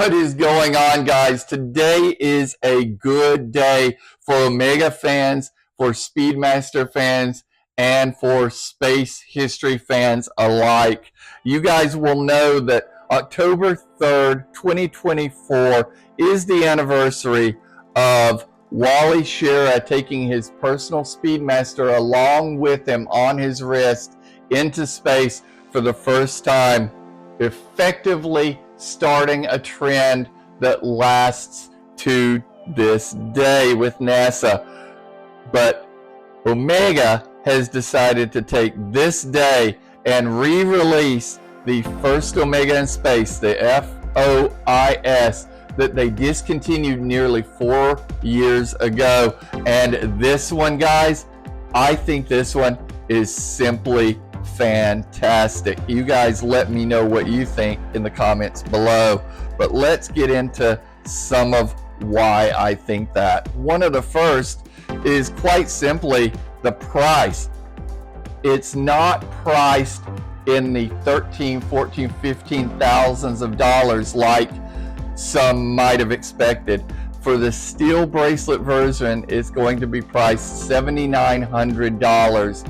What is going on, guys? Today is a good day for Omega fans, for Speedmaster fans, and for space history fans alike. You guys will know that October 3rd, 2024 is the anniversary of Wally Schirra taking his personal Speedmaster along with him on his wrist into space for the first time, effectively starting a trend that lasts to this day with NASA. But Omega has decided to take this day and re-release the first Omega in space, the FOiS, that they discontinued nearly 4 years ago. And this one, guys, I think this one is simply fantastic. You guys let me know what you think in the comments below, but let's get into some of why I think that. One of the first is quite simply the price. It's not priced in the 13, 14, 15 thousands of dollars like some might have expected. For the steel bracelet version, it's going to be priced $7,900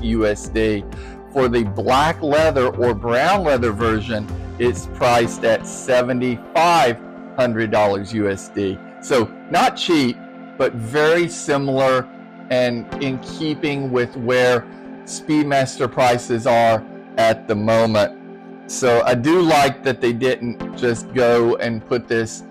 USD. For the black leather or brown leather version, it's priced at $7,500 USD. So not cheap, but very similar and in keeping with where Speedmaster prices are at the moment. So I do like that they didn't just go and put this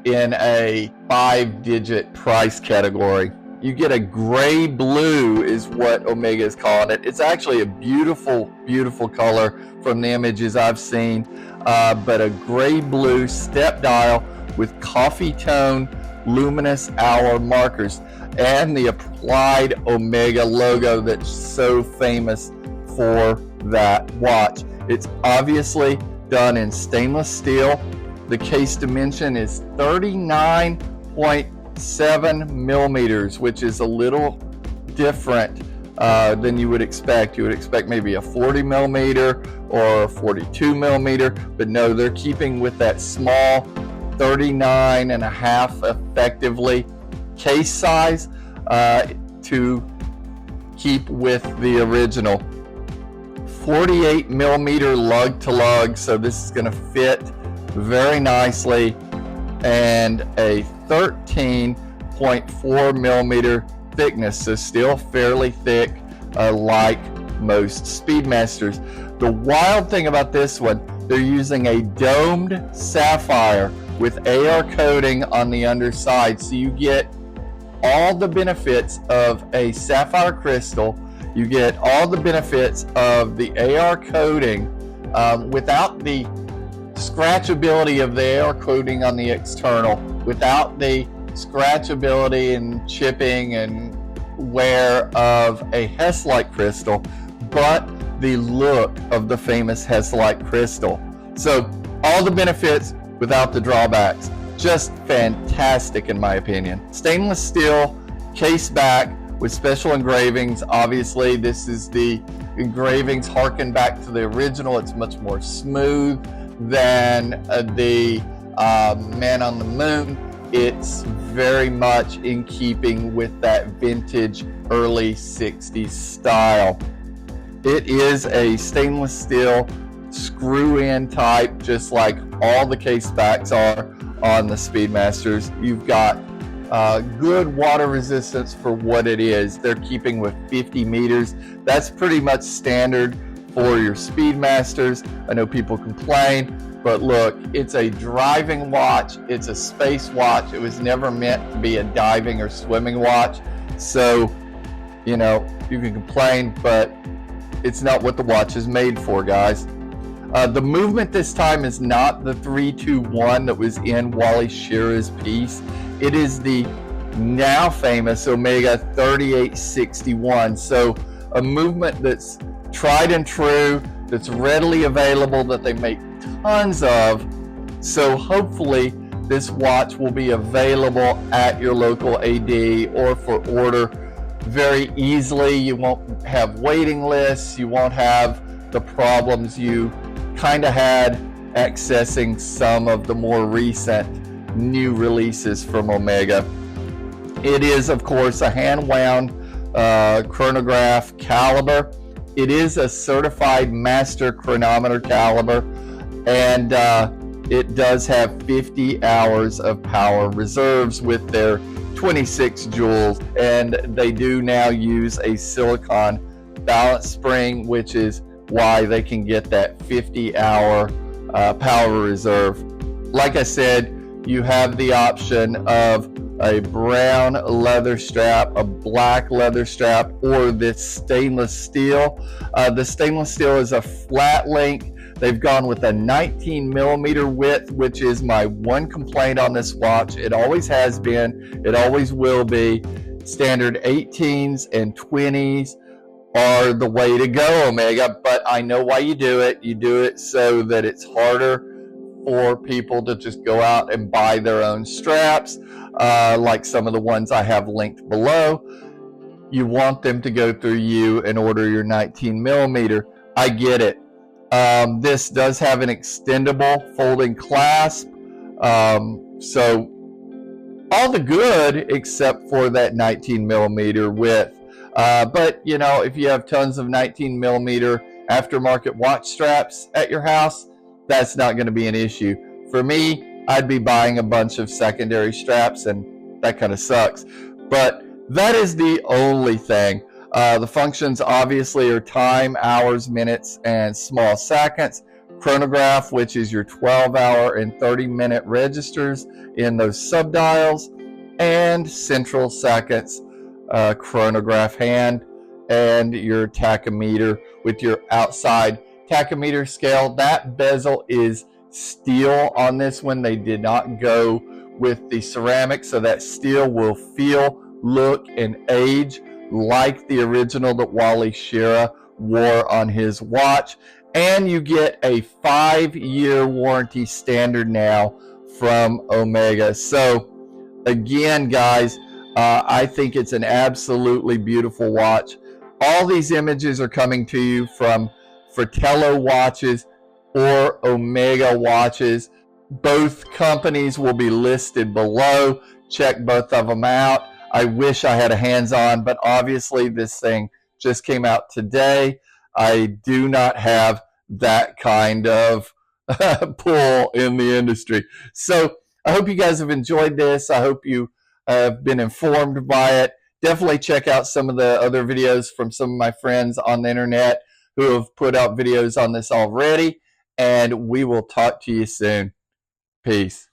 in a 5-digit price category. You get a gray blue is what Omega is calling it. It's actually a beautiful, beautiful color from the images I've seen, but a gray blue step dial with coffee tone luminous hour markers and the applied Omega logo that's so famous for that watch. It's obviously done in stainless steel. The case dimension is 39.7 millimeters, which is a little different than you would expect. You would expect maybe a 40 millimeter or a 42 millimeter, but no, they're keeping with that small 39.5 effectively case size to keep with the original. 48 millimeter lug to lug, so this is going to fit very nicely, and a 13.4 millimeter thickness, so still fairly thick, like most Speedmasters. The wild thing about this one, they're using a domed sapphire with AR coating on the underside, so you get all the benefits of a sapphire crystal. You get all the benefits of the AR coating without the scratchability of the AR coating on the external, without the scratchability and chipping and wear of a Hess-like crystal, but the look of the famous Hess-like crystal. So all the benefits without the drawbacks. Just fantastic in my opinion. Stainless steel case back with special engravings. Obviously this is the engravings harken back to the original. It's much more smooth than the Man on the Moon. It's very much in keeping with that vintage early 60s style. It is a stainless steel screw-in type, just like all the case backs are on the Speedmasters. You've got good water resistance for what it is. They're keeping with 50 meters. That's pretty much standard for your Speedmasters. I know people complain, but look, it's a driving watch. It's a space watch. It was never meant to be a diving or swimming watch. So, you know, you can complain, but it's not what the watch is made for, guys. The movement this time is not the 3-2-1 that was in Wally Schirra's piece. It is the now famous Omega 3861. So a movement that's tried and true, that's readily available, that they make tons of. So hopefully this watch will be available at your local AD or for order very easily. You won't have waiting lists. You won't have the problems you kind of had accessing some of the more recent new releases from Omega. It is, of course, a hand-wound chronograph caliber. It is a certified master chronometer caliber, and it does have 50 hours of power reserves with their 26 joules, and they do now use a silicone balance spring, which is why they can get that 50-hour power reserve. Like I said, you have the option of a brown leather strap, a black leather strap, or this stainless steel. The stainless steel is a flat link. They've gone with a 19 millimeter width, which is my one complaint on this watch. It always has been, it always will be. Standard 18s and 20s are the way to go, Omega, but I know why you do it. You do it so that it's harder for people to just go out and buy their own straps, like some of the ones I have linked below. You want them to go through you and order your 19 millimeter. I get it. This does have an extendable folding clasp, so all the good except for that 19 millimeter width. But you know, if you have tons of 19 millimeter aftermarket watch straps at your house, that's not going to be an issue. For me, I'd be buying a bunch of secondary straps, and that kind of sucks. But that is the only thing. The functions obviously are time, hours, minutes, and small seconds. Chronograph, which is your 12-hour and 30-minute registers in those subdials, and central seconds, chronograph hand, and your tachometer with your outside tachometer scale. That bezel is steel on this one. They did not go with the ceramic, so that steel will feel, look, and age like the original that Wally Schirra wore on his watch. And you get a 5-year warranty standard now from Omega. So again, guys, I think it's an absolutely beautiful watch. All these images are coming to you from Fratello watches or Omega watches. Both companies will be listed below. Check both of them out. I wish I had a hands-on, but obviously this thing just came out today. I do not have that kind of pull in the industry. So I hope you guys have enjoyed this. I hope you have been informed by it. Definitely check out some of the other videos from some of my friends on the internet who have put out videos on this already, and we will talk to you soon. Peace.